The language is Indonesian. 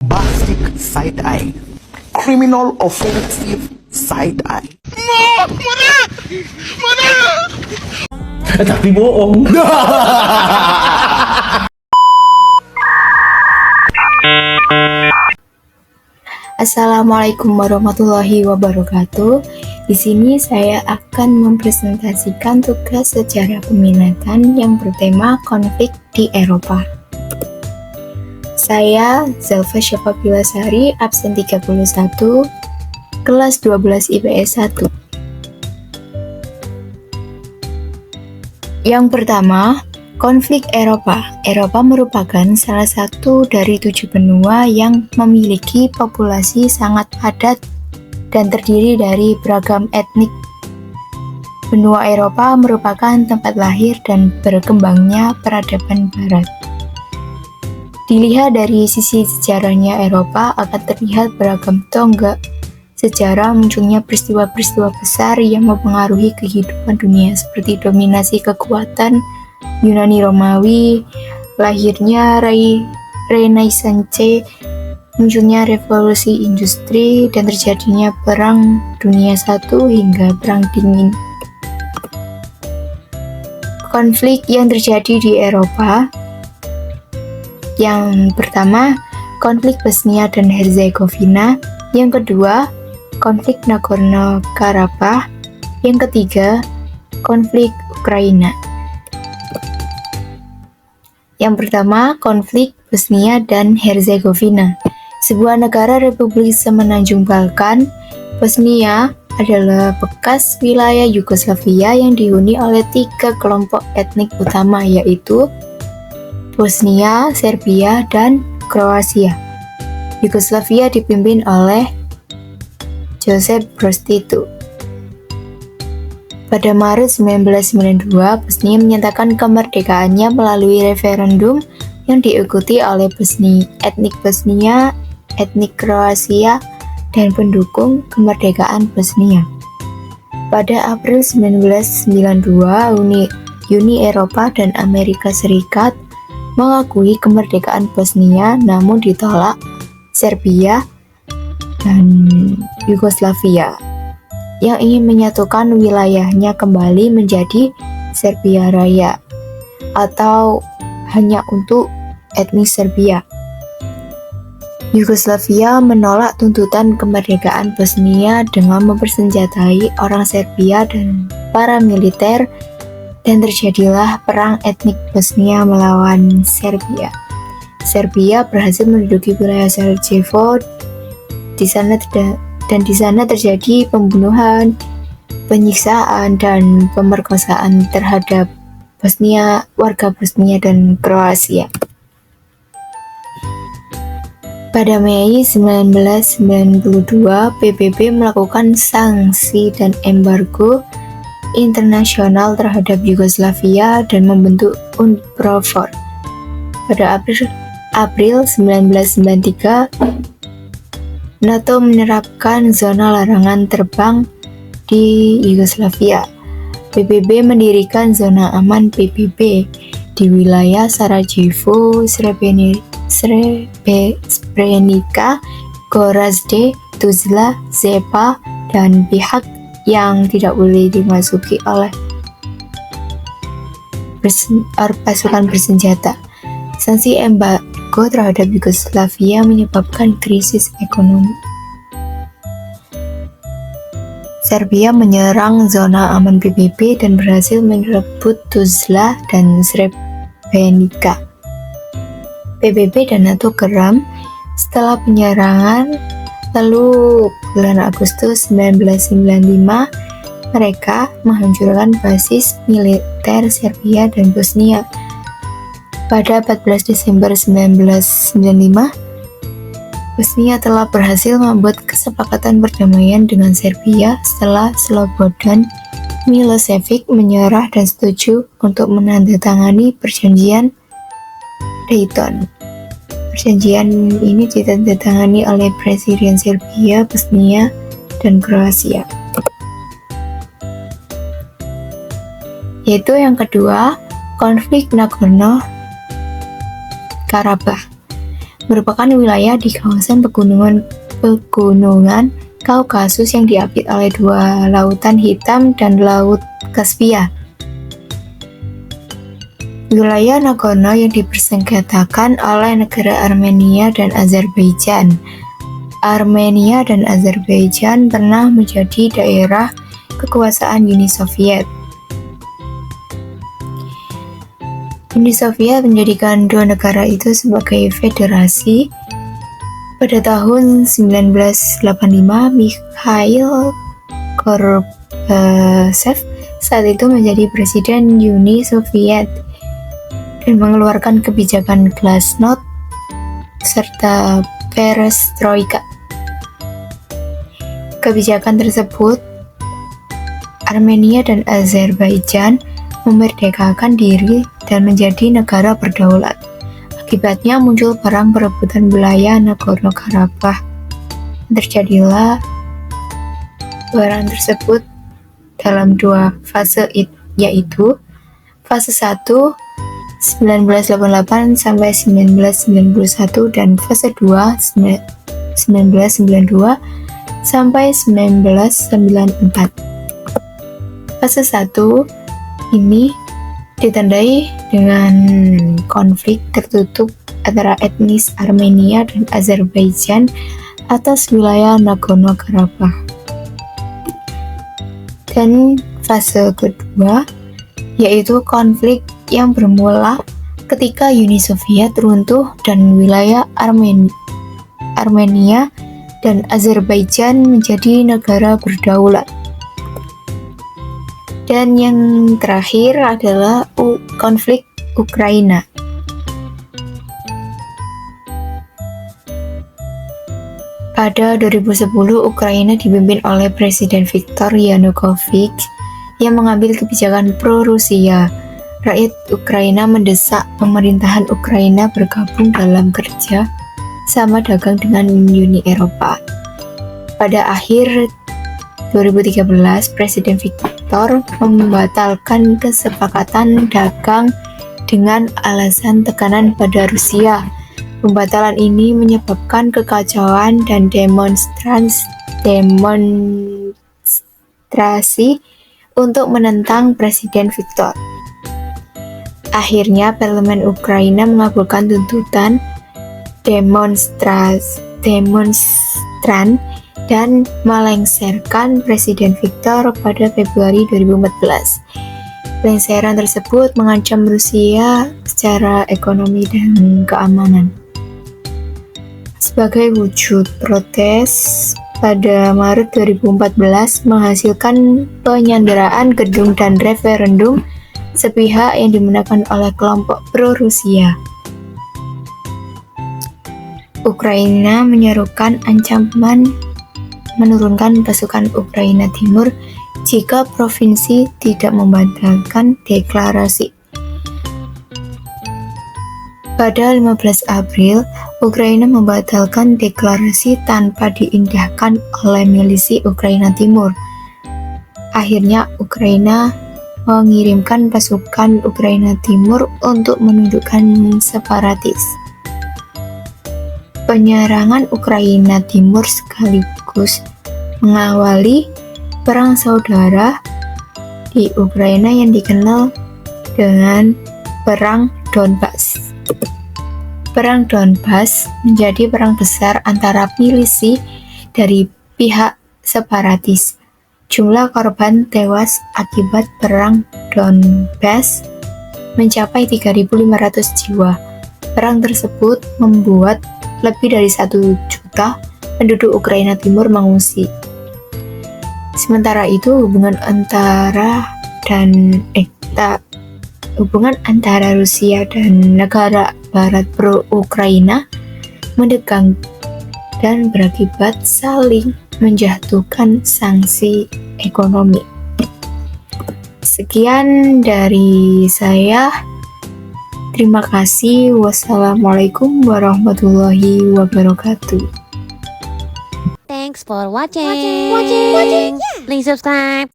bombastic side eye, criminal offensive side eye. Tapi bohong. Assalamualaikum warahmatullahi wabarakatuh. Di sini saya akan mempresentasikan tugas sejarah peminatan yang bertema konflik di Eropa. Saya Zelfa Syafabila Sari, absen 31, kelas 12 IPS 1. Yang pertama, konflik Eropa. Eropa merupakan salah satu dari 7 benua yang memiliki populasi sangat padat dan terdiri dari beragam etnik. Benua Eropa merupakan tempat lahir dan berkembangnya peradaban Barat. Dilihat dari sisi sejarahnya, Eropa akan terlihat beragam tonggak sejarah munculnya peristiwa-peristiwa besar yang mempengaruhi kehidupan dunia seperti dominasi kekuatan Yunani Romawi, lahirnya Renaissance, munculnya revolusi industri, dan terjadinya Perang Dunia I hingga Perang Dingin. Konflik yang terjadi di Eropa. Yang pertama, konflik Bosnia dan Herzegovina. Yang kedua, konflik Nagorno-Karabakh. Yang ketiga, konflik Ukraina. Yang pertama, konflik Bosnia dan Herzegovina. Sebuah negara Republik Semenanjung Balkan, Bosnia adalah bekas wilayah Yugoslavia yang dihuni oleh 3 kelompok etnik utama, yaitu Bosnia, Serbia, dan Kroasia. Yugoslavia dipimpin oleh Josip Broz Tito. Pada Maret 1992, Bosnia menyatakan kemerdekaannya melalui referendum yang diikuti oleh etnik Bosnia, etnik Kroasia, dan pendukung kemerdekaan Bosnia. Pada April 1992, Uni Eropa dan Amerika Serikat mengakui kemerdekaan Bosnia, namun ditolak Serbia dan Yugoslavia yang ingin menyatukan wilayahnya kembali menjadi Serbia Raya atau hanya untuk etnis Serbia. Yugoslavia menolak tuntutan kemerdekaan Bosnia dengan mempersenjatai orang Serbia dan para militer, dan terjadilah perang etnik Bosnia melawan Serbia. Serbia berhasil menduduki wilayah Sarajevo. Di sana terjadi pembunuhan, penyiksaan, dan pemerkosaan terhadap warga Bosnia dan Kroasia. Pada Mei 1992, PBB melakukan sanksi dan embargo internasional terhadap Yugoslavia dan membentuk UNPROFOR. Pada April 1993, NATO menerapkan zona larangan terbang di Yugoslavia. PBB mendirikan zona aman PBB di wilayah Sarajevo, Srebrenica, Gorazde, Tuzla, Zepa, dan pihak yang tidak boleh dimasuki oleh pasukan bersenjata. Sanksi embargo terhadap Yugoslavia menyebabkan krisis ekonomi. Serbia menyerang zona aman PBB dan berhasil merebut Tuzla dan Srebrenica. PBB dan NATO geram setelah penyerangan. Lalu bulan Agustus 1995, mereka menghancurkan basis militer Serbia dan Bosnia. Pada 14 Desember 1995, Bosnia telah berhasil membuat kesepakatan perdamaian dengan Serbia setelah Slobodan Milosevic menyerah dan setuju untuk menandatangani perjanjian Dayton. Perjanjian ini ditandatangani oleh Presiden Serbia, Bosnia, dan Kroasia. Yaitu yang kedua, konflik Nagorno-Karabakh. merupakan wilayah di kawasan pegunungan Kaukasus yang diapit oleh dua lautan hitam dan Laut Kaspia. Wilayah Nagorno yang dipersengketakan oleh negara Armenia dan Azerbaijan. Armenia dan Azerbaijan pernah menjadi daerah kekuasaan Uni Soviet. Uni Soviet menjadikan dua negara itu sebagai federasi. Pada tahun 1985, Mikhail Gorbachev saat itu menjadi presiden Uni Soviet dan mengeluarkan kebijakan Glasnost serta Perestroika. Kebijakan tersebut, Armenia dan Azerbaijan memerdekakan diri dan menjadi negara berdaulat. Akibatnya muncul perang perebutan wilayah Nagorno-Karabakh. Terjadilah perang tersebut dalam dua fase, yaitu fase 1 1988 sampai 1991 dan fase 2 1992 sampai 1994. Fase 1 ini ditandai dengan konflik tertutup antara etnis Armenia dan Azerbaijan atas wilayah Nagorno-Karabakh. Dan fase kedua yaitu konflik yang bermula ketika Uni Soviet runtuh dan wilayah Armenia dan Azerbaijan menjadi negara berdaulat. Dan yang terakhir adalah konflik Ukraina. Pada 2010, Ukraina dipimpin oleh Presiden Viktor Yanukovych yang mengambil kebijakan pro-Rusia. Rakyat Ukraina mendesak pemerintahan Ukraina bergabung dalam kerja sama dagang dengan Uni Eropa. Pada akhir 2013, Presiden Viktor membatalkan kesepakatan dagang dengan alasan tekanan pada Rusia. Pembatalan ini menyebabkan kekacauan dan demonstrasi untuk menentang Presiden Viktor. Akhirnya, parlemen Ukraina mengabulkan tuntutan demonstran dan melengsarkan Presiden Viktor pada Februari 2014. Pelengseran tersebut mengancam Rusia secara ekonomi dan keamanan. Sebagai wujud protes, pada Maret 2014 menghasilkan penyanderaan gedung dan referendum sepihak yang dimenangkan oleh kelompok pro-Rusia. Ukraina menyerukan ancaman menurunkan pasukan Ukraina Timur jika provinsi tidak membatalkan deklarasi. Pada 15 April, Ukraina membatalkan deklarasi tanpa diindahkan oleh milisi Ukraina Timur. Akhirnya, Ukraina mengirimkan pasukan Ukraina Timur untuk menundukkan separatis. Penyerangan Ukraina Timur sekaligus mengawali perang saudara di Ukraina yang dikenal dengan Perang Donbas. Perang Donbas menjadi perang besar antara milisi dari pihak separatis. Jumlah korban tewas akibat perang Donbas mencapai 3.500 jiwa. Perang tersebut membuat lebih dari 1 juta penduduk Ukraina Timur mengungsi. Sementara itu, hubungan antara Rusia dan negara barat pro-Ukraina mendegang dan berakibat saling menjatuhkan sanksi ekonomi. Sekian dari saya. Terima kasih. Wassalamualaikum warahmatullahi wabarakatuh. Thanks for watching. Please subscribe.